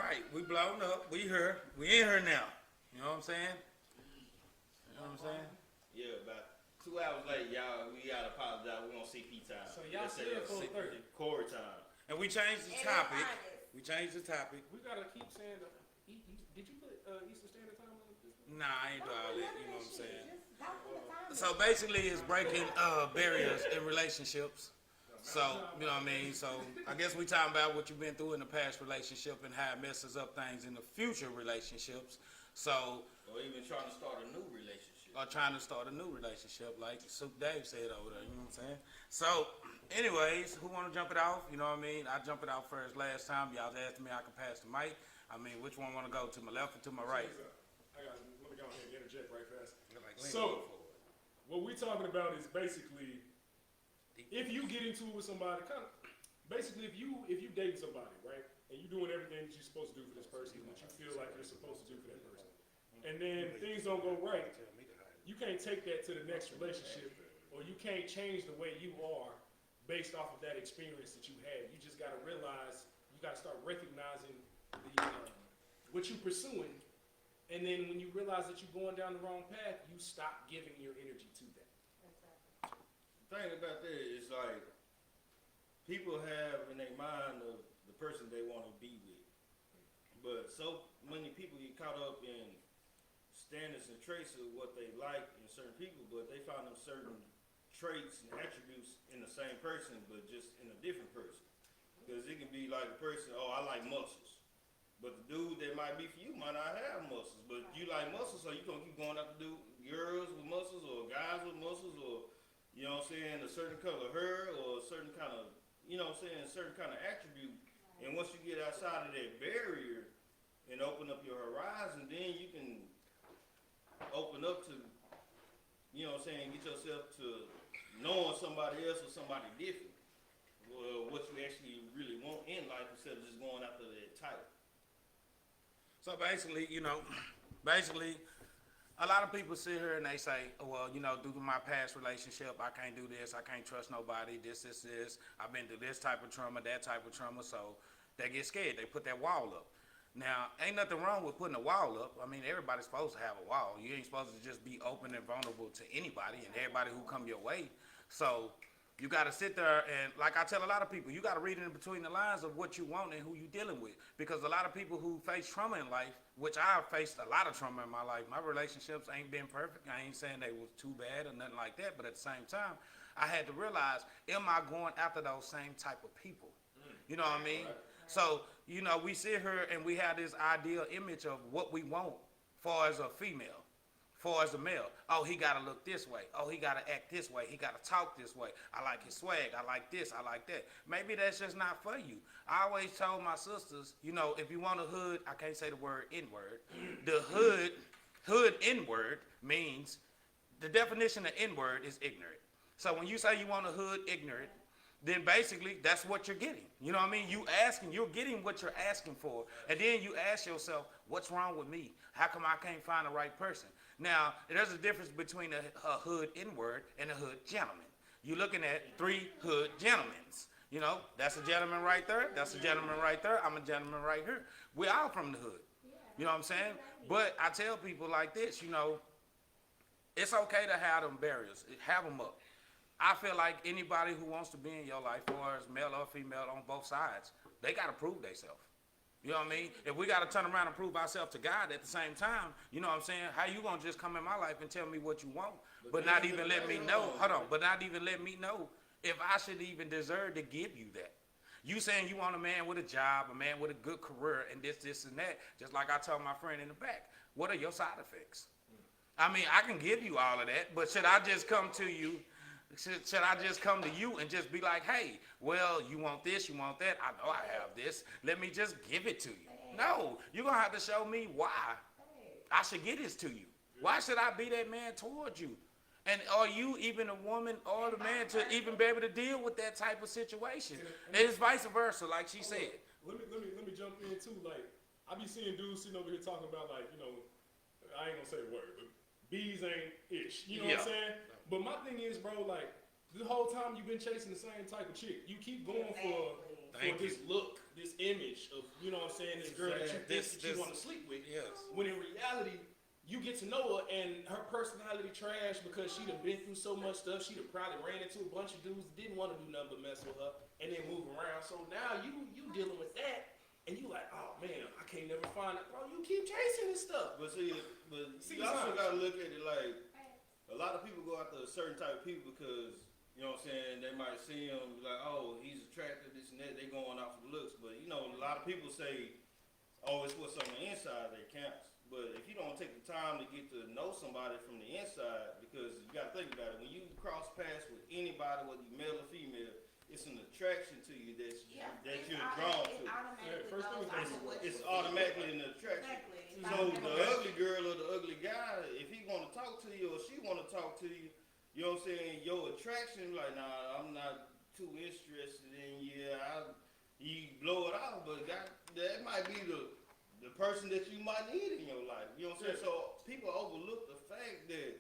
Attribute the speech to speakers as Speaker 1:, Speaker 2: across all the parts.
Speaker 1: right, we blown up. We here. We in here now. You know what I'm saying? You know what I'm saying?
Speaker 2: Yeah, about 2 hours later, y'all, we gotta apologize. We on CP time.
Speaker 3: So y'all said 4:30.
Speaker 2: Corey time.
Speaker 1: And we changed the topic. We changed the topic.
Speaker 3: We gotta keep saying. Did you put Eastern Standard Time on this?
Speaker 1: Nah, I ain't do all that. You know what I'm saying? So basically, it's breaking barriers in relationships. So, you know what I mean? So, I guess we talking about what you've been through in the past relationship and how it messes up things in the future relationships. So,
Speaker 2: Or even trying to start a new relationship.
Speaker 1: or trying to start a new relationship, like Soup Dave said over there, you know what I'm saying? So, anyways, who want to jump it off? You know what I mean? I jumped it out first last time. Y'all asked me I could pass the mic. I mean, which one want to go to my left or to my right?
Speaker 4: Let me go ahead and interject right fast. So, what we're talking about is basically, if you get into it with somebody, basically if you dating somebody, right, and you're doing everything that you're supposed to do for this person, that you feel like you're supposed to do for that person, and then things don't go right, you can't take that to the next relationship, or you can't change the way you are based off of that experience that you had. You just got to realize, you got to start recognizing what you're pursuing, and then when you realize that you're going down the wrong path, you stop giving your energy to that.
Speaker 2: The thing about that is like, people have in their mind of the person they want to be with. But so many people get caught up in standards and traits of what they like in certain people, but they find them certain traits and attributes in the same person, but just in a different person. Because it can be like a person, oh, I like muscles. But the dude that might be for you might not have muscles. But you like muscles, so you're going to keep going out to do girls with muscles or guys with muscles, or, you know what I'm saying, a certain color hair or a certain kind of, you know what I'm saying, a certain kind of attribute. And once you get outside of that barrier and open up your horizon, then you can open up to, you know what I'm saying, get yourself to knowing somebody else or somebody different. What you actually really want in life instead of just going after that title.
Speaker 1: So basically, you know, a lot of people sit here and they say, oh, well, you know, due to my past relationship, I can't do this, I can't trust nobody, this. I've been through this type of trauma, that type of trauma, so they get scared. They put that wall up. Now, ain't nothing wrong with putting a wall up. I mean, everybody's supposed to have a wall. You ain't supposed to just be open and vulnerable to anybody and everybody who come your way. So you got to sit there and, like I tell a lot of people, you got to read in between the lines of what you want and who you dealing with. Because a lot of people who face trauma in life, which I've faced a lot of trauma in my life, my relationships ain't been perfect. I ain't saying they was too bad or nothing like that. But at the same time, I had to realize, am I going after those same type of people? You know what I mean? So, you know, we sit here and we have this ideal image of what we want far as a female. Far as a male, oh, he got to look this way. Oh, he got to act this way. He got to talk this way. I like his swag. I like this. I like that. Maybe that's just not for you. I always told my sisters, you know, if you want a hood, I can't say the word N-word. The hood N-word means, the definition of N-word is ignorant. So when you say you want a hood ignorant, then basically that's what you're getting. You know what I mean? You're getting what you're asking for. And then you ask yourself, what's wrong with me? How come I can't find the right person? Now, there's a difference between a hood N-word and a hood gentleman. You're looking at 3 hood gentlemen. You know, that's a gentleman right there. That's a gentleman right there. I'm a gentleman right here. We're all from the hood. You know what I'm saying? But I tell people like this, you know, it's okay to have them barriers. Have them up. I feel like anybody who wants to be in your life, or as male or female on both sides, they got to prove themselves. You know what I mean? If we got to turn around and prove ourselves to God at the same time, you know what I'm saying? How you going to just come in my life and tell me what you want, but not even let me know, but not even let me know if I should even deserve to give you that. You saying you want a man with a job, a man with a good career, and this, and that, just like I told my friend in the back, what are your side effects? I mean, I can give you all of that, but should I just come to you? Should I just come to you and just be like, hey, well, you want this, you want that? I know I have this. Let me just give it to you. No, you're going to have to show me why I should get this to you. Why should I be that man towards you? And are you even a woman or the man to even be able to deal with that type of situation? And it's vice versa, like she said.
Speaker 4: Let me jump in too. Like, I be seeing dudes sitting over here talking about, like, you know, I ain't gonna say the word, but bees ain't ish. You know what I'm saying? But my thing is, bro, like, the whole time you've been chasing the same type of chick. You keep going for this look, this image of, you know what I'm saying, this girl that you think that you want to sleep with.
Speaker 1: Yes.
Speaker 4: When in reality, you get to know her and her personality trash because she done been through so much stuff. She done probably ran into a bunch of dudes that didn't want to do nothing but mess with her and then move around. So now you dealing with that and you like, oh man, I can't never find it. Bro, you keep chasing this stuff.
Speaker 2: But you also gotta look at it like a lot of people go after a certain type of people because, you know what I'm saying, they might see him like, oh, he's attractive, this and that. They going off the looks, but you know, a lot of people say, oh, it's what's on the inside that counts. But if you don't take the time to get to know somebody from the inside, because you gotta think about it, when you cross paths with anybody, whether you male or female, it's an attraction to you that you're drawn to. It's automatically an attraction.
Speaker 5: Exactly.
Speaker 2: So the ugly girl or the ugly guy, if he want to talk to you or she want to talk to you, you know what I'm saying, your attraction, like, nah, I'm not too interested in you. You blow it out, but that might be the person that you might need in your life. You know what I'm saying? So people overlook the fact that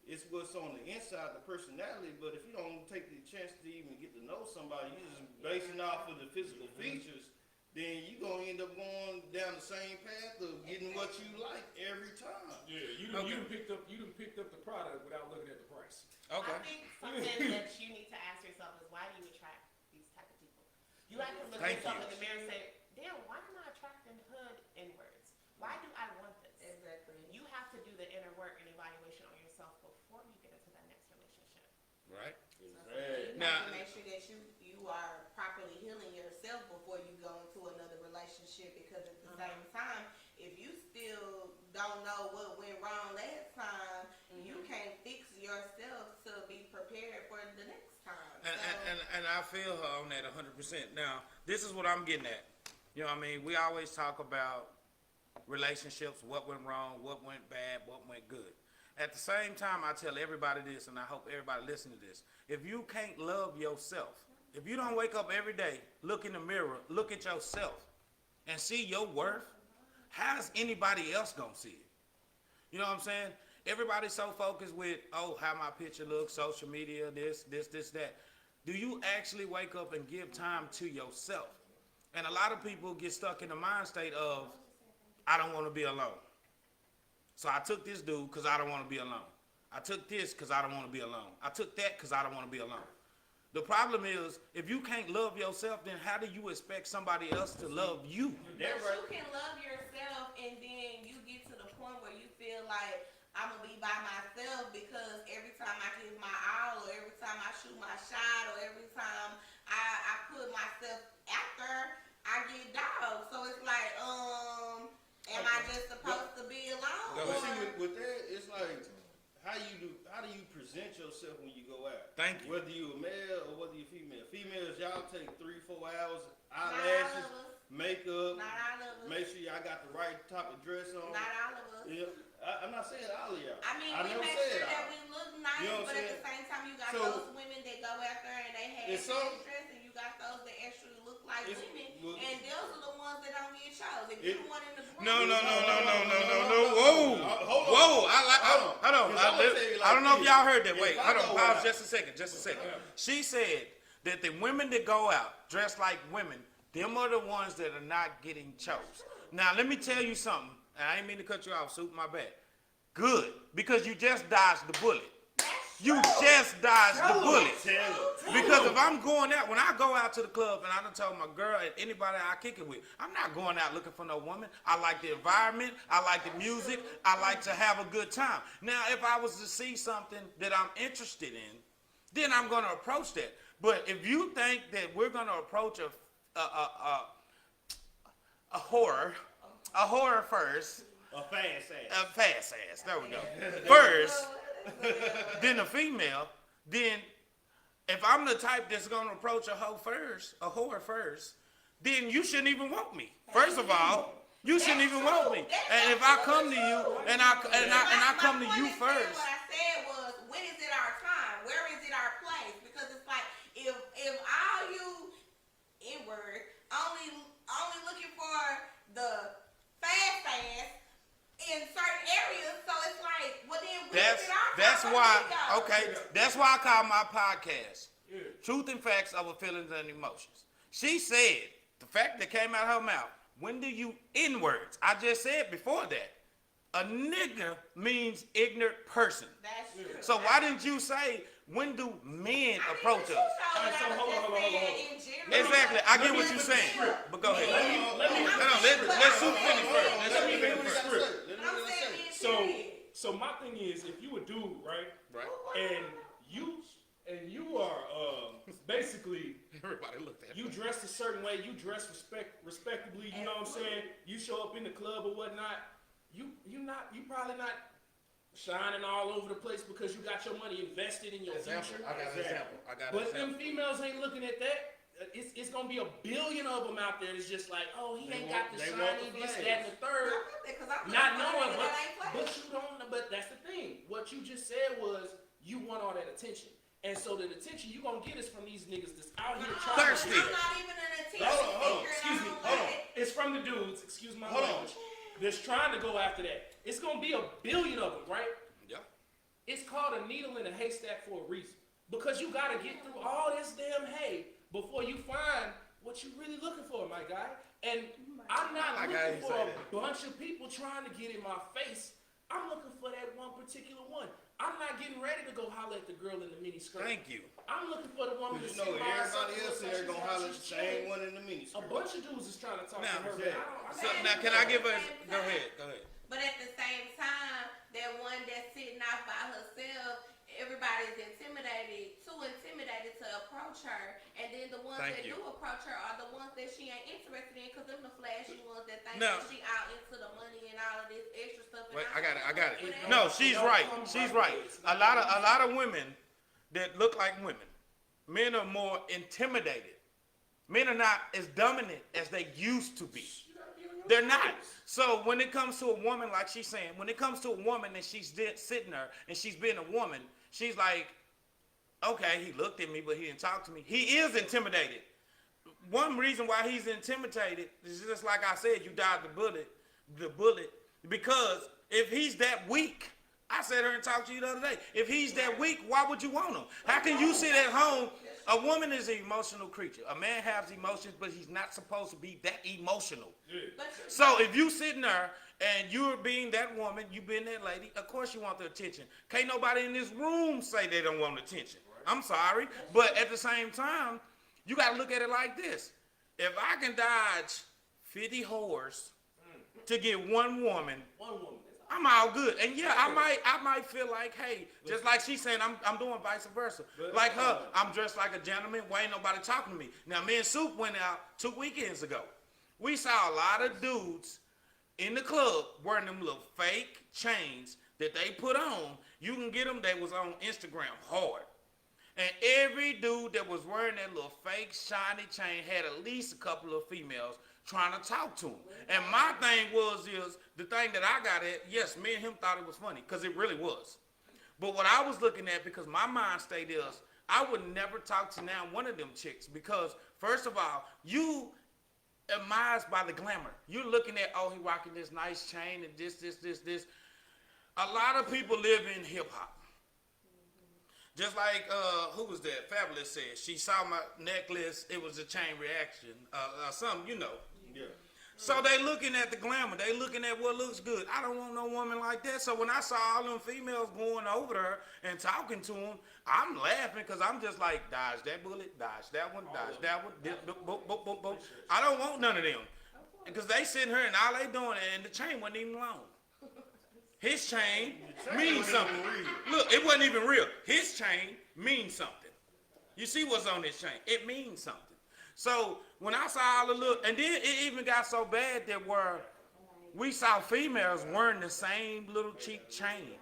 Speaker 2: it's what's on the inside, the personality, but if you don't take the chance to even get to know somebody, you're just basing off of the physical features, then you're going to end up going down the same path of getting what you like every time.
Speaker 4: Yeah, you done picked up the product without looking at the price.
Speaker 1: Okay.
Speaker 5: I think something that you need to ask yourself is, why do you attract these type of people? You have to look at yourself in the mirror and say, damn, why am I attracting hood N-words? Why do I want this?
Speaker 6: Exactly.
Speaker 5: You have to do the inner work and evaluation on yourself before you get into that next relationship.
Speaker 1: Right.
Speaker 6: You
Speaker 1: Now-
Speaker 6: have to make sure that you are properly healing yourself before you go into another relationship, because at the same time, if you still don't know what went wrong last time, you can't fix yourself to be prepared for the next time.
Speaker 1: And I feel her on that 100%. Now, this is what I'm getting at. You know what I mean? We always talk about relationships, what went wrong, what went bad, what went good. At the same time, I tell everybody this, and I hope everybody listen to this. If you can't love yourself, if you don't wake up every day, look in the mirror, look at yourself, and see your worth, how's anybody else gonna see it? You know what I'm saying? Everybody's so focused with, oh, how my picture looks, social media, this, that. Do you actually wake up and give time to yourself? And a lot of people get stuck in the mind state of, I don't want to be alone. So I took this dude because I don't want to be alone. I took this because I don't want to be alone. I took that because I don't want to be alone. The problem is, if you can't love yourself, then how do you expect somebody else to love you?
Speaker 6: But you can love yourself, and then you get to the point where you feel like, I'm going to be by myself because every time I give my all, or every time I shoot my shot, or every time I put myself after, I get dogged. So it's like, am I just supposed to be alone?
Speaker 2: But see, with that, it's like, how do you present yourself when you go out?
Speaker 1: Thank you.
Speaker 2: Whether you a male or whether you female. Females, y'all take 3-4 hours,
Speaker 6: Not all
Speaker 2: eyelashes,
Speaker 6: of us.
Speaker 2: makeup,
Speaker 6: Not all of us.
Speaker 2: make sure y'all got the right type of dress on.
Speaker 6: Not all of us.
Speaker 2: Yeah, I'm not saying all of y'all.
Speaker 6: I mean, we
Speaker 2: never
Speaker 6: make
Speaker 2: said
Speaker 6: sure that
Speaker 2: all.
Speaker 6: we look nice,
Speaker 2: You know what
Speaker 6: but
Speaker 2: I'm
Speaker 6: at the
Speaker 2: saying?
Speaker 6: same time, you got
Speaker 2: So,
Speaker 6: those women that go out there and they have
Speaker 2: it's some-
Speaker 6: dress, and you got those that actually look like
Speaker 2: It's-
Speaker 6: women,
Speaker 2: well-
Speaker 6: and those are the ones that don't get chose. If you the one in the group,
Speaker 1: No.
Speaker 2: Hold
Speaker 1: Whoa.
Speaker 2: on.
Speaker 1: Hold on.
Speaker 2: Because I'ma tell you like
Speaker 1: I don't know if
Speaker 2: this.
Speaker 1: y'all heard that.
Speaker 2: If
Speaker 1: Wait,
Speaker 2: I
Speaker 1: hold on.
Speaker 2: go
Speaker 1: Pause
Speaker 2: out-
Speaker 1: just a second. She said that the women that go out dressed like women, them are the ones that are not getting chose. Now, let me tell you something. And I didn't mean to cut you off, Soup, my bad. Good, because you just dodged the bullet. You just dodged the bullet. Because if I'm going out, when I go out to the club and I done told my girl and anybody I kick it with, I'm not going out looking for no woman. I like the environment. I like the music. I like to have a good time. Now, if I was to see something that I'm interested in, then I'm going to approach that. But if you think that we're going to approach a horror first,
Speaker 2: A fast ass.
Speaker 1: a fast ass, there we go, first, then a female, then if I'm the type that's gonna approach a whore first, then you shouldn't even want me. First of all, you shouldn't even want me. And if I come to you and I come to you
Speaker 6: What
Speaker 1: first,
Speaker 6: I said was, when is it our time? Where is it our place? Because it's like, if all you N-word only looking for the fast ass in certain areas, so it's like, well then when is it our
Speaker 1: that's
Speaker 6: time?
Speaker 1: why.
Speaker 6: Where do we go?
Speaker 1: Okay, that's why I call my podcast "Truth and Facts of Feelings and Emotions." She said The fact that came out of her mouth. When do you N-words? I just said before that. A nigga means ignorant person.
Speaker 6: That's true.
Speaker 1: So why didn't you say, when do men approach us?
Speaker 4: Alright, so hold on.
Speaker 1: Exactly, I get what you're saying. But go ahead. Let's Soup finish first. Let's Soup finish first.
Speaker 4: So my thing is, if you a dude, right?
Speaker 1: Right.
Speaker 4: And you are basically
Speaker 1: Everybody looked at
Speaker 4: you dress a certain way, you dress respectably, you know what I'm saying? You show up in the club or whatnot, you probably not shining all over the place because you got your money invested in your future.
Speaker 1: I got an example.
Speaker 4: But them females ain't looking at that. It's gonna be a billion of them out there that's just like, oh, he ain't got the shiny, this, that, and the third. Not knowing, but you don't. But that's the thing. What you just said was you want all that attention, and so the attention you gonna get is from these niggas that's out here trying.
Speaker 1: Thirsty.
Speaker 6: I'm not even an attention
Speaker 4: Hold on.
Speaker 6: seeker,
Speaker 4: Excuse me.
Speaker 6: and I
Speaker 4: Hold
Speaker 6: don't
Speaker 4: on.
Speaker 6: want it.
Speaker 4: It's from the dudes. Excuse my
Speaker 2: Hold on.
Speaker 4: language. That's trying to go after that. It's gonna be a billion of them, right?
Speaker 1: Yeah.
Speaker 4: It's called a needle in a haystack for a reason. Because you gotta get through all this damn hay before you find what you're really looking for, my guy. And I'm not
Speaker 1: I
Speaker 4: looking
Speaker 1: gotta
Speaker 4: for
Speaker 1: say
Speaker 4: a
Speaker 1: that.
Speaker 4: bunch of people trying to get in my face. I'm looking for that one particular one. I'm not getting ready to go holler at the girl in the mini skirt.
Speaker 1: Thank you.
Speaker 4: I'm looking for the woman
Speaker 2: You
Speaker 4: that's
Speaker 2: know, everybody else in there gonna holler at the same one in the mini
Speaker 4: A
Speaker 2: skirt.
Speaker 4: bunch of dudes is trying to talk
Speaker 1: Now,
Speaker 4: to her.
Speaker 2: yeah.
Speaker 4: But
Speaker 1: So now can I give her? Go ahead.
Speaker 6: But at the same time, that one that's sitting out by herself, everybody's too intimidated to approach her. And then the ones
Speaker 1: Thank
Speaker 6: that
Speaker 1: you.
Speaker 6: do approach her are the ones that she ain't interested in, because them the flashy ones that think
Speaker 1: No.
Speaker 6: that she out into the money and all of this extra stuff. And
Speaker 1: Wait, I got it.
Speaker 6: Whatever.
Speaker 1: No, she's right. She's right. A lot of women that look like women. Men are more intimidated. Men are not as dominant as they used to be. They're not. So when it comes to a woman, like she's saying, when it comes to a woman and she's sitting there and she's being a woman, she's like, okay, he looked at me, but he didn't talk to me. He is intimidated. One reason why he's intimidated is just like I said, you dodged the bullet, because if he's that weak, I sat here and talked to you the other day. If he's that weak, why would you want him? How can you sit at home? A woman is an emotional creature. A man has emotions, but he's not supposed to be that emotional. So if you sitting there and you're being that woman, you being that lady, of course you want the attention. Can't nobody in this room say they don't want attention. I'm sorry. But at the same time, you got to look at it like this. If I can dodge 50 whores to get one woman, I'm all good. And yeah, I might feel like, hey, just like she's saying, I'm doing vice versa. Like her, I'm dressed like a gentleman. Why ain't nobody talking to me? Now, me and Soup went out 2 weekends ago. We saw a lot of dudes in the club wearing them little fake chains that they put on. You can get them. They was on Instagram hard. And every dude that was wearing that little fake shiny chain had at least a couple of females trying to talk to him. And my thing is the thing that I got at, yes, me and him thought it was funny, because it really was. But what I was looking at, because my mind state is, I would never talk to now one of them chicks, because first of all, you admired by the glamour. You're looking at, oh, he rocking this nice chain and this. A lot of people live in hip hop. Just like, who was that? Fabulous said, she saw my necklace, it was a chain reaction, something, you know.
Speaker 2: Yeah.
Speaker 1: So they looking at the glamour, they looking at what looks good. I don't want no woman like that. So when I saw all them females going over there and talking to them, I'm laughing, because I'm just like, dodge that bullet, dodge that one, dodge that one, boom, boom, boom, boom. I don't want none of them. Because they sitting here and all they doing, and the chain wasn't even long. His chain means something. Look, it wasn't even real. His chain means something. You see what's on this chain? It means something. So when I saw all the look, and then it even got so bad that where we saw females wearing the same little cheap chain.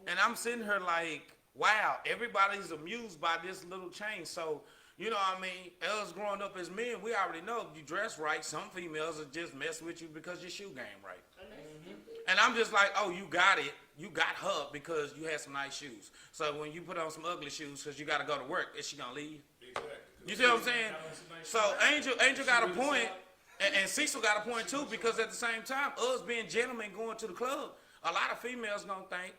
Speaker 1: And I'm sitting here like, wow, everybody's amused by this little chain. So, you know what I mean? Us growing up as men, we already know if you dress right, some females will just mess with you because your shoe game right. And I'm just like, oh, you got it. You got her because you had some nice shoes. So when you put on some ugly shoes because you got to go to work, is she going to leave?
Speaker 4: Exactly.
Speaker 1: You see what I'm saying? So Angel got a point, and Cecil got a point too, because at the same time, us being gentlemen going to the club, a lot of females going to think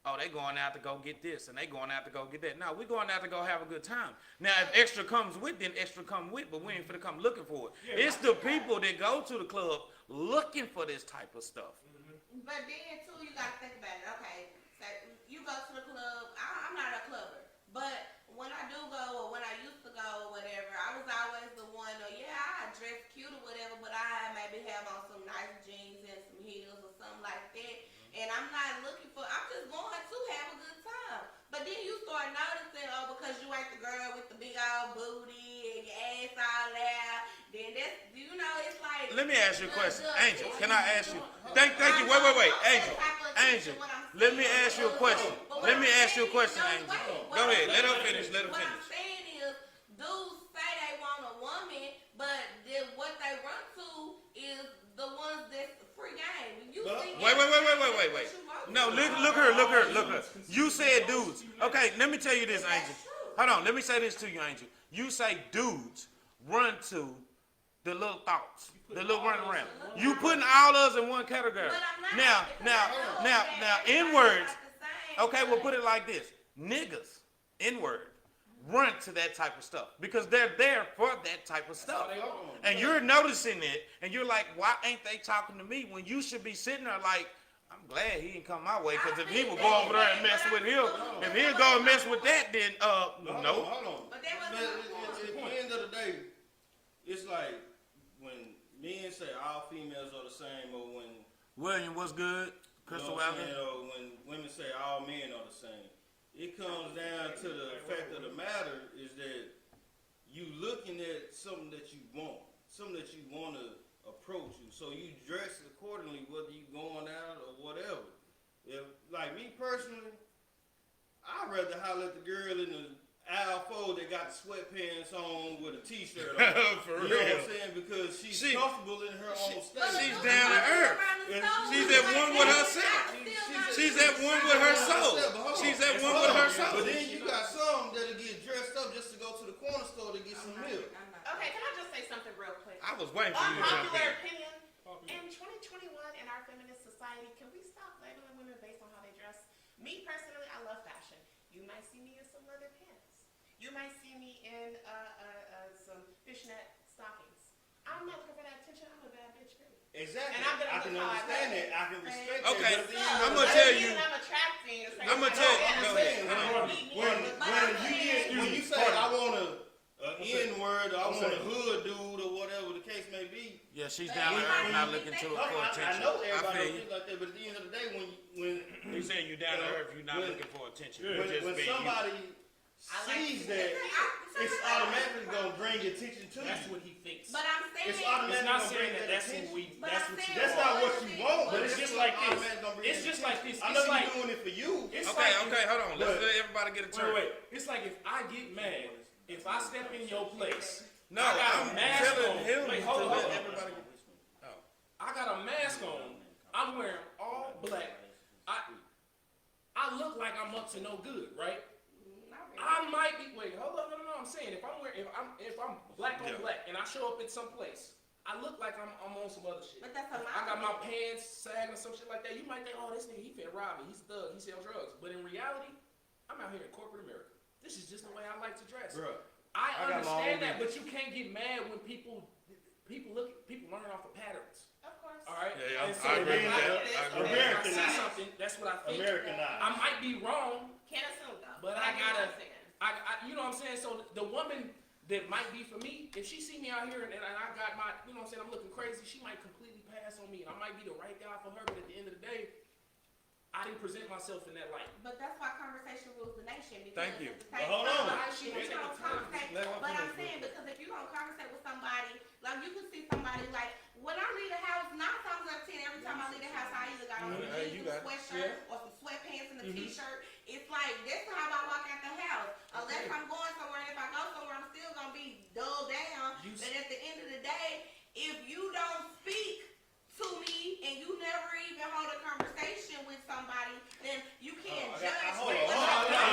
Speaker 1: oh, they going out to go get this and they going out to go get that. No, we going out to go have a good time. Now, if extra comes with, then extra come with, but we ain't finna come looking for it.
Speaker 4: Yeah,
Speaker 1: It's the people that go to the club looking for this type of stuff.
Speaker 6: But then too, you gotta think about it. Okay, so you go to the club. I'm not a clubber, but when I do go, or when I used to go, or whatever, I was always the one. I dress cute or whatever, but I maybe have on some nice jeans and some heels or something like that. And I'm not looking for. I'm just going to have a good time. But then you start noticing, oh, because you ain't the girl with the big old booty and your ass all out. Then that's, it's like.
Speaker 1: Let me ask you a question. Angel, can I ask you? Thank you. Wait. Angel, let me ask you a question. Let me ask you a question, Angel. Go ahead. Let her finish.
Speaker 6: What I'm saying is, dudes say they want a woman, but then what they run to is the ones that's free game. Wait.
Speaker 1: No, look her. You said dudes. Okay, let me tell you this, Angel. Hold on. Let me say this to you, Angel. You say dudes run to the little thoughts, the little run around. You putting all us in one category. Now, in words. Okay, we'll put it like this: niggas, in word, run to that type of stuff because they're there for that type of stuff. And you're noticing it, and you're like, why ain't they talking to me when you should be sitting there like, I'm glad he didn't come my way, because if he would go over there and mess with him, if he'll go and mess with that, then no.
Speaker 2: Hold on.
Speaker 6: But that
Speaker 2: At the end of the day, it's like when men say all females are the same, or when
Speaker 1: William, what's good? Crystal Wagon?
Speaker 2: or when women say all men are the same. It comes down to the fact of the matter is that you looking at something that you want to approach you. So you dress accordingly, whether you going out or whatever. If, like me personally, I'd rather holler at the girl in the aisle 4 that got the sweatpants on with a t-shirt on.
Speaker 1: For
Speaker 2: You know
Speaker 1: real.
Speaker 2: what I'm saying? Because she's comfortable in her own state.
Speaker 1: She's down to earth. She's at one with herself. She's at one with her soul. She's at one with her soul.
Speaker 2: But then you got some that'll get dressed up just to go to the corner store to get some milk.
Speaker 5: Okay, can I just say something real quick?
Speaker 1: I was waiting for you to jump
Speaker 5: Unpopular
Speaker 1: in.
Speaker 5: opinion. In 2021, in our feminist society, can we stop labeling women based on how they dress? Me personally, I love fashion. You might see me in some leather pants. You might see me in some fishnet stockings. I'm not looking for that attention. I'm a bad bitch, period.
Speaker 2: Exactly.
Speaker 5: And I'm gonna
Speaker 2: I can
Speaker 5: look how I
Speaker 2: understand
Speaker 5: look.
Speaker 2: that. I can respect
Speaker 1: Okay,
Speaker 2: that. But at the end of
Speaker 1: I'm
Speaker 2: the
Speaker 1: gonna
Speaker 2: day,
Speaker 1: tell you.
Speaker 5: I'm attracting.
Speaker 1: I'ma tell you- go ahead.
Speaker 2: When you say I want a N-word or I want a hood dude or whatever the case may be.
Speaker 1: Yeah, she's down to earth, not looking to it for attention.
Speaker 2: I know everybody
Speaker 1: I
Speaker 2: don't
Speaker 1: feel you.
Speaker 2: think like that, but at the end of the day, when
Speaker 1: You saying you down to earth, you're not looking for attention. You're just
Speaker 2: when
Speaker 1: being you.
Speaker 2: somebody sees that, it's automatically gonna bring attention to
Speaker 3: That's
Speaker 2: you.
Speaker 3: what he thinks.
Speaker 6: But I'm saying,
Speaker 2: It's
Speaker 3: It's
Speaker 2: automatically
Speaker 3: not
Speaker 2: gonna
Speaker 3: saying
Speaker 2: bring
Speaker 3: that
Speaker 2: that
Speaker 3: that's what
Speaker 2: attention.
Speaker 3: we.
Speaker 6: But
Speaker 3: That's
Speaker 6: I'm
Speaker 3: what you.
Speaker 6: saying-
Speaker 2: That's not what you want,
Speaker 3: But it's just like this.
Speaker 2: automatically gonna bring
Speaker 3: It's just like this.
Speaker 2: I
Speaker 3: It's
Speaker 2: know
Speaker 3: like.
Speaker 2: you're doing it for you.
Speaker 3: It's
Speaker 1: Okay,
Speaker 3: like
Speaker 1: hold on. Let's
Speaker 2: But-
Speaker 1: let everybody get a turn.
Speaker 3: Wait. It's like if I get mad, if I step in your place,
Speaker 1: No,
Speaker 3: I got
Speaker 1: I'm
Speaker 3: a mask
Speaker 1: telling
Speaker 3: on.
Speaker 1: him
Speaker 3: Wait,
Speaker 1: to
Speaker 3: hold on,
Speaker 1: let
Speaker 3: hold on.
Speaker 1: everybody get.
Speaker 3: I got a mask on. I'm wearing all black. I look like I'm up to no good, right? I might be. Wait, hold on, no. I'm saying if I'm black on
Speaker 1: Yeah.
Speaker 3: black and I show up at some place, I look like I'm on some other shit.
Speaker 6: But that's a
Speaker 3: I got my
Speaker 6: lot.
Speaker 3: pants sagging or some shit like that. You might think, oh, this nigga, he finna rob me. He's a thug. He sells drugs. But in reality, I'm out here in corporate America. This is just the way I like to dress.
Speaker 2: Bruh.
Speaker 3: I
Speaker 2: I got my
Speaker 3: understand
Speaker 2: own
Speaker 3: that, but you can't get mad when people learning off of patterns.
Speaker 5: Of course.
Speaker 3: All right.
Speaker 1: Yeah,
Speaker 3: And
Speaker 1: I agree with that. I agree
Speaker 3: If
Speaker 1: with
Speaker 3: I
Speaker 2: American
Speaker 3: see
Speaker 2: life.
Speaker 3: something, that's what I think.
Speaker 2: Americanized.
Speaker 3: I might be wrong,
Speaker 5: Can't assume though.
Speaker 3: but I gotta. You know what I'm saying? So the woman that might be for me, if she see me out here and I got my, you know what I'm saying, I'm looking crazy, she might completely pass on me, and I might be the right guy for her. But at the end of the day, I didn't present myself in that light.
Speaker 6: But that's why conversation rules the nation. Because
Speaker 1: Thank you.
Speaker 6: at the same
Speaker 2: Well, hold
Speaker 6: time,
Speaker 2: on.
Speaker 6: like, if you don't conversate,
Speaker 1: Let her
Speaker 6: but I'm
Speaker 1: finish
Speaker 6: saying
Speaker 1: real
Speaker 6: because if you don't conversate with somebody, like you can see somebody like when I leave the house, 9 times out of 10, every time I leave the house, I either got on a
Speaker 1: Hey, you
Speaker 6: jeans
Speaker 1: got it.
Speaker 6: and sweatshirt or some sweatpants and a t-shirt. It's like that's how I walk out the house. Unless I'm going somewhere, and if I go somewhere, I'm still gonna be dulled down. But at the end of the day, if you don't speak to me and you never even hold a conversation with somebody, then you can't judge
Speaker 2: hold
Speaker 6: me.
Speaker 2: on.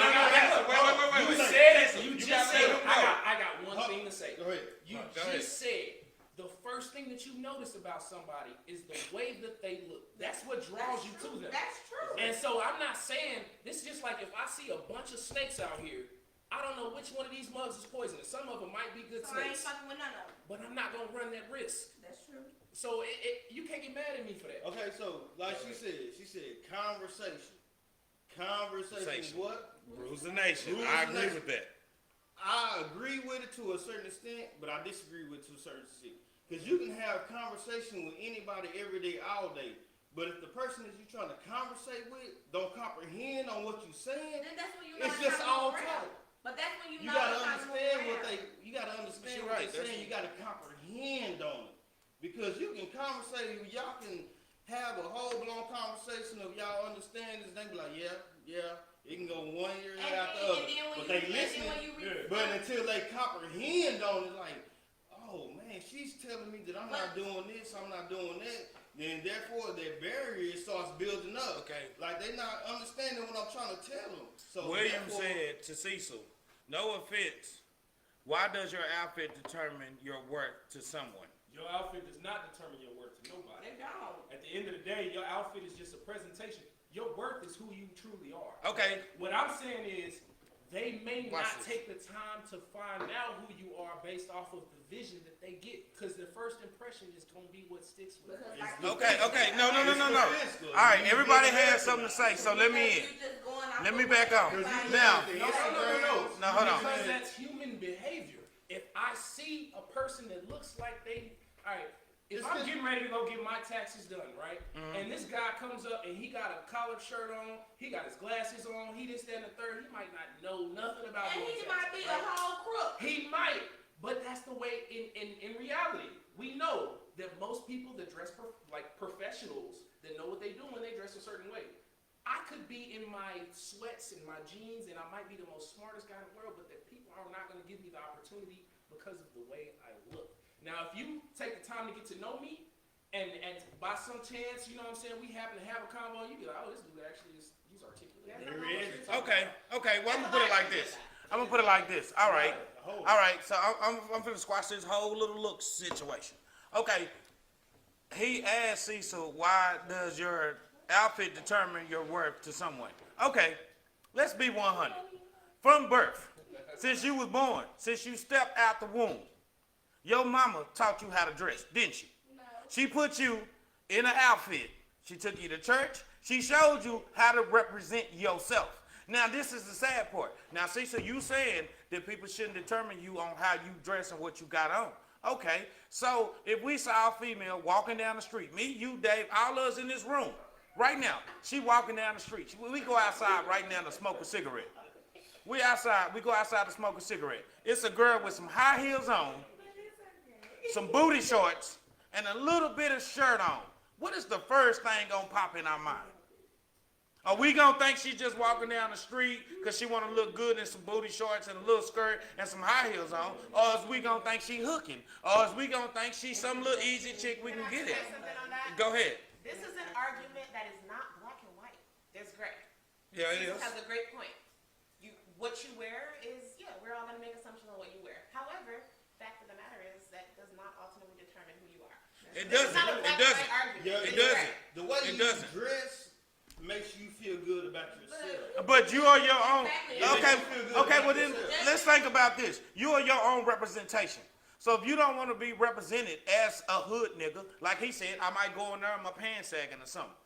Speaker 3: You
Speaker 2: Wait.
Speaker 3: said it. You
Speaker 1: You
Speaker 3: just
Speaker 1: gotta let
Speaker 3: said
Speaker 1: him
Speaker 3: it.
Speaker 1: go.
Speaker 3: I got one thing to say.
Speaker 2: Go ahead.
Speaker 3: You
Speaker 1: Go ahead.
Speaker 3: just said the first first thing that you notice about somebody is the way that they look. That's what draws you to them.
Speaker 6: That's true.
Speaker 3: And so I'm not saying, this is just like if I see a bunch of snakes out here, I don't know which one of these mugs is poisonous. Some of them might be good
Speaker 6: So I ain't
Speaker 3: snakes,
Speaker 6: fucking with none of them.
Speaker 3: but I'm not gonna run that risk.
Speaker 6: That's true.
Speaker 3: So you can't get mad at me for that.
Speaker 2: Okay, so like she said conversation. Conversation what?
Speaker 1: Rules the nation.
Speaker 2: Rules
Speaker 1: I
Speaker 2: the
Speaker 1: agree
Speaker 2: nation.
Speaker 1: with that.
Speaker 2: I agree with it to a certain extent, but I disagree with it to a certain extent. Because you can have conversation with anybody every day, all day. But if the person that you're trying to conversate with don't comprehend on what you're saying,
Speaker 6: Then that's when you
Speaker 2: it's
Speaker 6: know
Speaker 2: just
Speaker 6: it's
Speaker 2: all
Speaker 6: time to move
Speaker 2: talk.
Speaker 6: around. But that's when
Speaker 2: You gotta
Speaker 6: it's time to move
Speaker 2: understand what
Speaker 6: around.
Speaker 2: you gotta understand
Speaker 1: You're
Speaker 2: what
Speaker 1: right,
Speaker 2: they're saying. You gotta comprehend on it. Because you can conversate, y'all can have a whole blown conversation of y'all understand this, they be like, yeah, it can go one year after the other. But they listening, but until they comprehend on it, like, oh man, she's telling me that I'm not doing this, I'm not doing that, then therefore their barrier starts building up.
Speaker 1: Okay.
Speaker 2: Like they not understanding what I'm trying to tell them. So
Speaker 1: William
Speaker 2: therefore-
Speaker 1: said to Cecil, no offense, why does your outfit determine your worth to someone?
Speaker 4: Your outfit does not determine your worth to nobody.
Speaker 6: They don't.
Speaker 4: At the end of the day, your outfit is just a presentation. Your worth is who you truly are.
Speaker 1: Okay.
Speaker 4: What I'm saying is, they may
Speaker 1: Watch
Speaker 4: not
Speaker 1: this.
Speaker 4: take the time to find out who you are based off of the vision that they get, because their first impression is going to be what sticks with them.
Speaker 6: Because
Speaker 1: Okay. No.
Speaker 2: It's
Speaker 1: All
Speaker 2: physical.
Speaker 1: right,
Speaker 2: You
Speaker 1: everybody
Speaker 2: get
Speaker 1: has something to say, so let me in.
Speaker 6: You just going off
Speaker 1: Let
Speaker 6: of
Speaker 1: me
Speaker 6: what
Speaker 1: back off.
Speaker 6: everybody
Speaker 1: Now-
Speaker 6: else
Speaker 1: No, hold on.
Speaker 4: Because that's human behavior. If I see a person that looks like alright, if
Speaker 2: It's
Speaker 4: I'm
Speaker 2: just-
Speaker 4: getting ready to go get my taxes done, right?
Speaker 1: Mm-hmm.
Speaker 4: And this guy comes up and he got a collared shirt on, he got his glasses on, he this, that, and the third, he might not know nothing about
Speaker 6: And
Speaker 4: doing
Speaker 6: he
Speaker 4: taxes,
Speaker 6: might be a
Speaker 4: right?
Speaker 6: whole crook.
Speaker 4: He might, but that's the way in reality. We know that most people that dress like professionals that know what they do when they dress a certain way. I could be in my sweats and my jeans and I might be the most smartest guy in the world, but that people are not going to give me the opportunity because of the way I look. Now, if you take the time to get to know me and by some chance, you know what I'm saying, we happen to have a convo, you be like, oh, this dude actually he's articulate.
Speaker 2: There he is.
Speaker 1: Okay. Well, I'm gonna put it like this. All right. So I'm gonna squash this whole little look situation. Okay. He asked Cecil, why does your outfit determine your worth to someone? Okay. Let's be 100. From birth, since you was born, since you stepped out the womb, your mama taught you how to dress, didn't she?
Speaker 6: No.
Speaker 1: She put you in an outfit. She took you to church. She showed you how to represent yourself. Now, this is the sad part. Now, see, so you saying that people shouldn't determine you on how you dress and what you got on. Okay, so if we saw a female walking down the street, me, you, Dave, all of us in this room, right now, she walking down the street. We go outside right now to smoke a cigarette. We go outside to smoke a cigarette. It's a girl with some high heels on, some booty shorts, and a little bit of shirt on. What is the first thing gonna pop in our mind? Are we gonna think she's just walking down the street because she wanna look good in some booty shorts and a little skirt and some high heels on? Or is we gonna think she hooking? Or is we gonna think she's some little easy chick we can get
Speaker 5: Say
Speaker 1: at?
Speaker 5: something on that?
Speaker 1: Go ahead.
Speaker 5: This is an argument that is not black and white. There's gray.
Speaker 1: Yeah, it
Speaker 5: Cecil
Speaker 1: is.
Speaker 5: has a great point. What you wear is, we're all going to make assumptions on what you wear. However, fact of the matter is that does not ultimately determine who you are.
Speaker 1: It
Speaker 5: This is
Speaker 1: doesn't.
Speaker 5: not a
Speaker 1: It
Speaker 5: black and
Speaker 1: doesn't.
Speaker 5: white argument.
Speaker 2: Yeah,
Speaker 1: It
Speaker 5: It's
Speaker 1: doesn't.
Speaker 5: gray.
Speaker 2: The way
Speaker 1: It
Speaker 2: you
Speaker 1: doesn't.
Speaker 2: dress makes you feel good about yourself.
Speaker 1: But you are your own.
Speaker 6: Exactly.
Speaker 1: Okay, well then, let's think about this. You are your own representation. So if you don't want to be represented as a hood nigga, like he said, I might go in there and my pants sagging or something.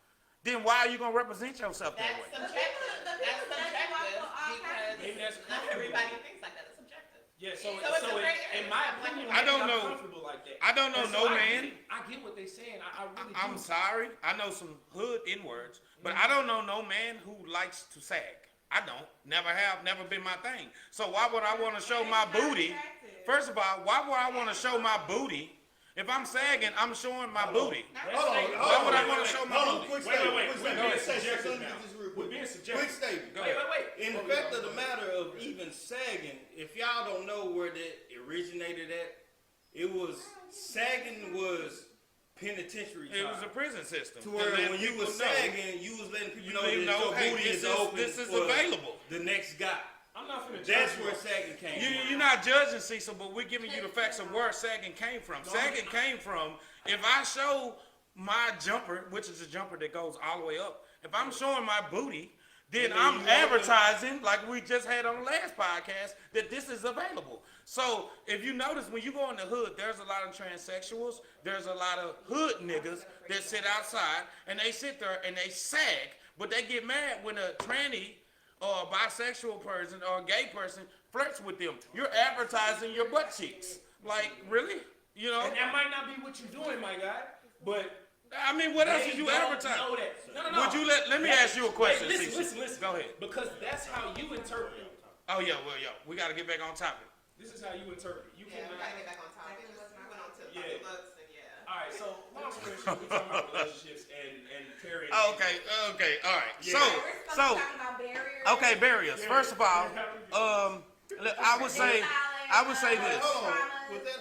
Speaker 1: Then why are you going to represent yourself that
Speaker 5: That's
Speaker 1: way?
Speaker 5: subjective.
Speaker 6: The
Speaker 5: That's
Speaker 6: people that you walk
Speaker 5: subjective
Speaker 6: for all kinds of
Speaker 4: Maybe that's
Speaker 5: because not everybody thinks like that. It's subjective.
Speaker 4: Yeah,
Speaker 5: So it's a gray area.
Speaker 4: in my opinion,
Speaker 1: I don't
Speaker 4: I'm
Speaker 1: know.
Speaker 4: comfortable like that.
Speaker 1: I don't know
Speaker 4: And
Speaker 1: no
Speaker 4: so
Speaker 1: man.
Speaker 4: I get what they're saying. I really
Speaker 1: I'm
Speaker 4: do.
Speaker 1: sorry. I know some hood N-words, but I don't know no man who likes to sag. I don't. Never have. Never been my thing. So why would I want to show my booty? First of all, why would I want to show my booty? If I'm sagging, I'm showing my booty. Why would I want to show my booty?
Speaker 2: Quick
Speaker 4: Wait.
Speaker 2: statement.
Speaker 4: We're being
Speaker 2: Quick statement.
Speaker 4: subjective
Speaker 2: Let me
Speaker 4: now.
Speaker 2: get this real
Speaker 4: We're
Speaker 2: quick.
Speaker 4: being
Speaker 2: Quick
Speaker 4: subjective.
Speaker 2: statement.
Speaker 1: Go ahead.
Speaker 4: Wait.
Speaker 2: In the fact of the matter of even sagging, if y'all don't know where that originated at, sagging was penitentiary
Speaker 1: It
Speaker 2: time.
Speaker 1: was a prison system.
Speaker 2: To where
Speaker 1: To let
Speaker 2: when you
Speaker 1: people
Speaker 2: was
Speaker 1: know,
Speaker 2: sagging, you was letting people
Speaker 1: you
Speaker 2: know
Speaker 1: let
Speaker 2: that
Speaker 1: them know,
Speaker 2: your
Speaker 1: hey,
Speaker 2: booty is open
Speaker 1: this is
Speaker 2: for
Speaker 1: available.
Speaker 2: the next guy.
Speaker 4: I'm not finna
Speaker 2: That's
Speaker 4: judge
Speaker 2: where
Speaker 4: you.
Speaker 2: sagging came from.
Speaker 1: You're not judging Cecil, but we're giving you the facts of where sagging came from. Sagging came from if I show my jumper, which is a jumper that goes all the way up. If I'm showing my booty, then I'm advertising, like we just had on the last podcast, that this is available. So if you notice, when you go in the hood, there's a lot of transsexuals, there's a lot of hood niggas that sit outside, and they sit there and they sag, but they get mad when a tranny or a bisexual person or a gay person flirts with them. You're advertising your butt cheeks. Like, really? You know?
Speaker 3: And that might not be what you're doing, my guy, but
Speaker 1: I mean, what else
Speaker 3: they
Speaker 1: is you
Speaker 3: don't
Speaker 1: advertising?
Speaker 3: know that. No.
Speaker 1: Would you let me ask you a question,
Speaker 3: Hey,
Speaker 1: Cecil.
Speaker 3: listen.
Speaker 1: Go ahead.
Speaker 3: Because that's how you interpret it.
Speaker 1: Oh, yeah, well, yo, we got to get back on topic.
Speaker 3: This is how you interpret it. You
Speaker 5: Yeah, we
Speaker 3: cannot.
Speaker 5: gotta get back on topic. We went on to
Speaker 3: Yeah.
Speaker 5: looks and yeah.
Speaker 3: All right, so long story short, we talking about relationships and Terry.
Speaker 1: Okay, all right.
Speaker 3: Yeah.
Speaker 6: We're supposed to
Speaker 1: So,
Speaker 6: talk about barriers.
Speaker 1: okay, barriers. First of all, I would say this.
Speaker 2: Hold on. With that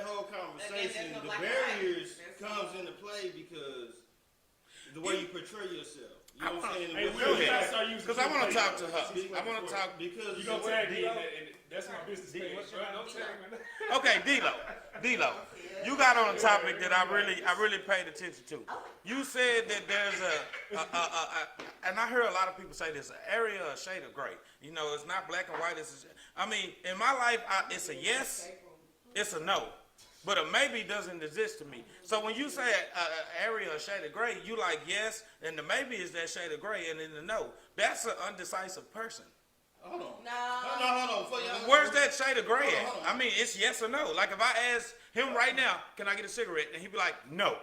Speaker 2: whole conversation,
Speaker 5: no
Speaker 2: the
Speaker 5: black and
Speaker 2: barriers
Speaker 5: white.
Speaker 2: comes into play because the way you portray yourself. You know what I'm saying?
Speaker 4: Hey,
Speaker 2: What
Speaker 4: Will,
Speaker 2: you-
Speaker 4: you gotta start using.
Speaker 1: Because I want to talk to her.
Speaker 2: Speak
Speaker 1: I want to talk.
Speaker 2: because
Speaker 4: You gonna tag me, and that's my business page. Bro. Don't tag me.
Speaker 1: Okay, D-Lo, you got on a topic that I really paid attention to. You said that there's and I hear a lot of people say this, an area, a shade of gray. You know, it's not black and white. I mean, in my life, it's a yes, it's a no. But a maybe doesn't exist to me. So when you say area, a shade of gray, you like yes, and the maybe is that shade of gray, and then the no. That's an undecisive person.
Speaker 2: Hold on.
Speaker 6: No.
Speaker 2: Hold on. Before y'all-
Speaker 1: Where's that shade of gray at?
Speaker 2: Hold on.
Speaker 1: I mean, it's yes or no. Like if I ask him right now, can I get a cigarette? And he'd be like, no.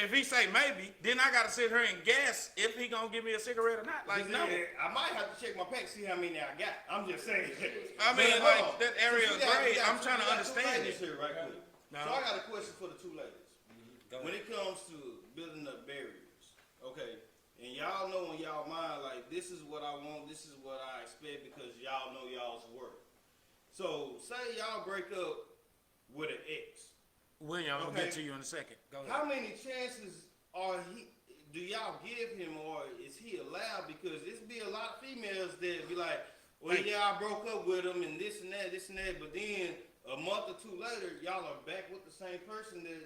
Speaker 1: If he say maybe, then I gotta sit here and guess if he gonna give me a cigarette or not. Like no.
Speaker 2: I might have to check my pack, see how many I got. I'm just saying.
Speaker 1: I mean,
Speaker 2: But,
Speaker 1: like
Speaker 2: hold on.
Speaker 1: that area of
Speaker 2: Since we got-
Speaker 1: gray,
Speaker 2: we got
Speaker 1: I'm
Speaker 2: two-
Speaker 1: trying to
Speaker 2: we got two
Speaker 1: understand
Speaker 2: ladies
Speaker 1: it.
Speaker 2: here right quick.
Speaker 1: No.
Speaker 2: So I got a question for the two ladies. When it comes to building up barriers, okay, and y'all know in y'all mind, like, this is what I want, this is what I expect because y'all know y'all's worth. So, say y'all break up with an ex.
Speaker 1: William, I'm gonna
Speaker 2: Okay.
Speaker 1: get to you in a second. Go ahead.
Speaker 2: How many chances do y'all give him, or is he allowed? Because it's be a lot of females that be like, well, yeah, I broke up with him and this and that, but then a month or two later, y'all are back with the same person that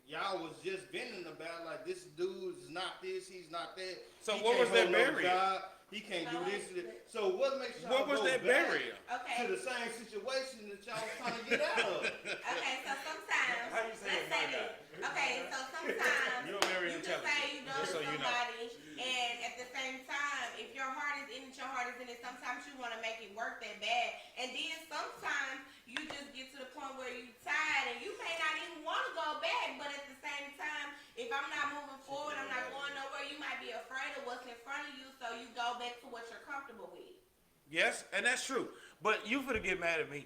Speaker 2: y'all was just venting about, like, this dude is not this, he's not that.
Speaker 1: So
Speaker 2: He
Speaker 1: what
Speaker 2: can't
Speaker 1: was that
Speaker 2: hold no
Speaker 1: barrier?
Speaker 2: job, he can't do this. So what makes y'all
Speaker 1: What was
Speaker 2: go
Speaker 1: that
Speaker 2: back
Speaker 1: barrier?
Speaker 6: Okay.
Speaker 2: to the same situation that y'all was trying to get out of?
Speaker 6: Okay, so sometimes,
Speaker 1: How you say
Speaker 6: let's
Speaker 1: it,
Speaker 6: say
Speaker 1: my guy?
Speaker 6: this. Okay, so sometimes
Speaker 1: You're very
Speaker 6: you can
Speaker 1: intelligent,
Speaker 6: say you know
Speaker 1: just so you know.
Speaker 6: somebody, and at the same time, if your heart is in it, your heart is in it. Sometimes you want to make it work that bad, and then sometimes you just get to the point where you tired, and you may not even want to go back. But at the same time, if I'm not moving forward, I'm not going nowhere. You might be afraid of what's in front of you, so you go back to what you're comfortable with.
Speaker 1: Yes, and that's true. But you finna get mad at me.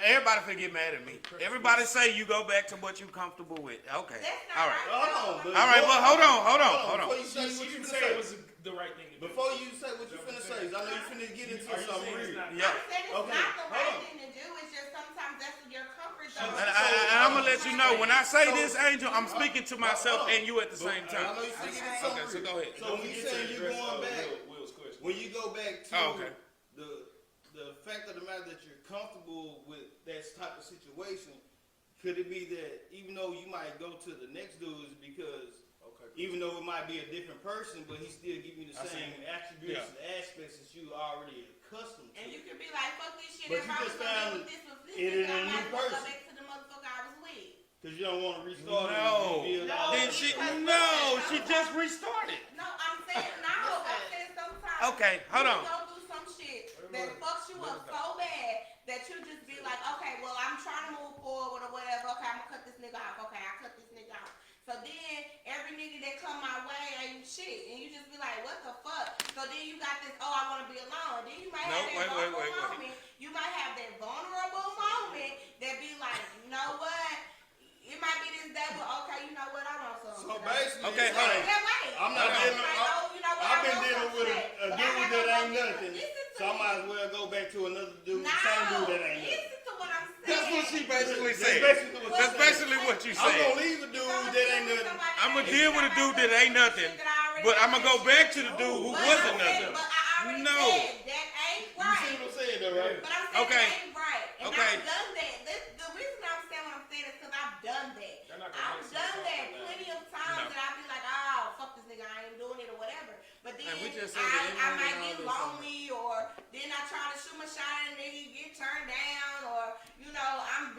Speaker 1: Everybody finna get mad at me. Everybody say you go back to what you comfortable with. Okay.
Speaker 6: That's
Speaker 1: All
Speaker 6: not
Speaker 1: right.
Speaker 6: right.
Speaker 2: Hold on.
Speaker 1: All right, well, hold on.
Speaker 2: Before you say
Speaker 4: She
Speaker 2: what you
Speaker 4: didn't
Speaker 2: finna
Speaker 4: say
Speaker 2: say.
Speaker 4: it was the right thing to do.
Speaker 2: Before you say what you finna say, 'cause I know you finna get into
Speaker 4: Are you
Speaker 2: something
Speaker 4: saying it's
Speaker 2: real.
Speaker 4: not-
Speaker 1: Yeah.
Speaker 6: I said it's
Speaker 2: Okay,
Speaker 6: not the
Speaker 2: hold
Speaker 6: right
Speaker 2: on.
Speaker 6: thing to do. It's just sometimes that's your comfort zone.
Speaker 1: And I'm gonna let you know when I say this, Angel, I'm speaking to myself and you at the same
Speaker 2: I
Speaker 1: time.
Speaker 2: know you finna get into
Speaker 1: Okay,
Speaker 2: something
Speaker 1: so
Speaker 2: real.
Speaker 1: go ahead.
Speaker 2: So when you saying you going back,
Speaker 4: Will's question.
Speaker 2: when you go back to
Speaker 1: Oh, okay.
Speaker 2: the fact of the matter that you're comfortable with that type of situation, could it be that even though you might go to the next dudes because even though it might be a different person, but he still give you the same attributes and aspects that you already accustomed to?
Speaker 6: And you can be like, fuck this shit.
Speaker 2: But
Speaker 6: If
Speaker 2: you
Speaker 6: I was
Speaker 2: just
Speaker 6: gonna
Speaker 2: found
Speaker 6: deal with this with this
Speaker 2: it
Speaker 6: nigga,
Speaker 2: in
Speaker 6: I
Speaker 2: a new
Speaker 6: might as well go
Speaker 2: person.
Speaker 6: back to the motherfucker I was with.
Speaker 2: Because you don't want to restart it.
Speaker 1: No.
Speaker 2: and rebuild all
Speaker 1: Then
Speaker 2: that
Speaker 1: she
Speaker 2: stuff.
Speaker 1: she just restarted.
Speaker 6: No, I'm saying no. I'm saying sometimes.
Speaker 1: Okay, hold
Speaker 6: you
Speaker 1: on.
Speaker 6: go through some shit that fucks you up so bad that you just be like, okay, well, I'm trying to move forward or whatever. Okay, I'm gonna cut this nigga off. Okay, I cut this nigga off. So then every nigga that come my way ain't shit, and you just be like, what the fuck? So then you got this, oh, I want to be alone. Then you might have that vulnerable moment. You might have that vulnerable moment that be like, you know what? It might be this day, but okay, you know what? I want something.
Speaker 2: So basically,
Speaker 1: Okay,
Speaker 2: it's
Speaker 1: hold
Speaker 2: like,
Speaker 1: on.
Speaker 6: Yeah, wait.
Speaker 2: I'm not
Speaker 6: You
Speaker 2: dealing.
Speaker 6: might know, you know what?
Speaker 2: I've
Speaker 6: I
Speaker 2: been
Speaker 6: want
Speaker 2: dealing with
Speaker 6: something,
Speaker 2: a
Speaker 6: but
Speaker 2: dude
Speaker 6: I'm not
Speaker 2: that
Speaker 6: gonna
Speaker 2: ain't
Speaker 6: go
Speaker 2: nothing,
Speaker 6: listen to
Speaker 2: so I
Speaker 6: me.
Speaker 2: might as well go back to another dude,
Speaker 6: No,
Speaker 2: same dude that ain't nothing.
Speaker 6: listen to what I'm saying.
Speaker 1: That's what she basically
Speaker 2: That's
Speaker 1: said.
Speaker 2: basically what
Speaker 1: That's
Speaker 2: you're saying.
Speaker 1: basically what you
Speaker 2: I'm gonna
Speaker 1: said.
Speaker 2: leave a dude that ain't nothing.
Speaker 1: I'ma deal with a dude that ain't nothing.
Speaker 6: already.
Speaker 1: But I'm
Speaker 6: got
Speaker 1: gonna go
Speaker 6: that
Speaker 1: back
Speaker 6: shit.
Speaker 1: to the dude who
Speaker 6: But
Speaker 1: wasn't
Speaker 6: I said-
Speaker 1: nothing.
Speaker 6: But I already
Speaker 1: No.
Speaker 6: said that ain't
Speaker 2: You see
Speaker 6: right.
Speaker 2: what I'm saying, though, right?
Speaker 6: But I'm saying
Speaker 1: Okay.
Speaker 6: that ain't right. And
Speaker 1: Okay.
Speaker 6: I've done that. The reason I'm saying what I'm saying is because I've done that.
Speaker 4: They're not gonna
Speaker 6: I've
Speaker 4: listen to
Speaker 6: done that
Speaker 4: something
Speaker 6: plenty
Speaker 4: now.
Speaker 6: of times
Speaker 1: No.
Speaker 6: that I be like, oh, fuck this nigga, I ain't doing it or whatever. But then
Speaker 1: And we just said the
Speaker 6: I
Speaker 1: N-word
Speaker 6: might
Speaker 1: and all
Speaker 6: get
Speaker 1: this
Speaker 6: lonely, or then I try to shoot my shot and nigga get turned down, or you know I'm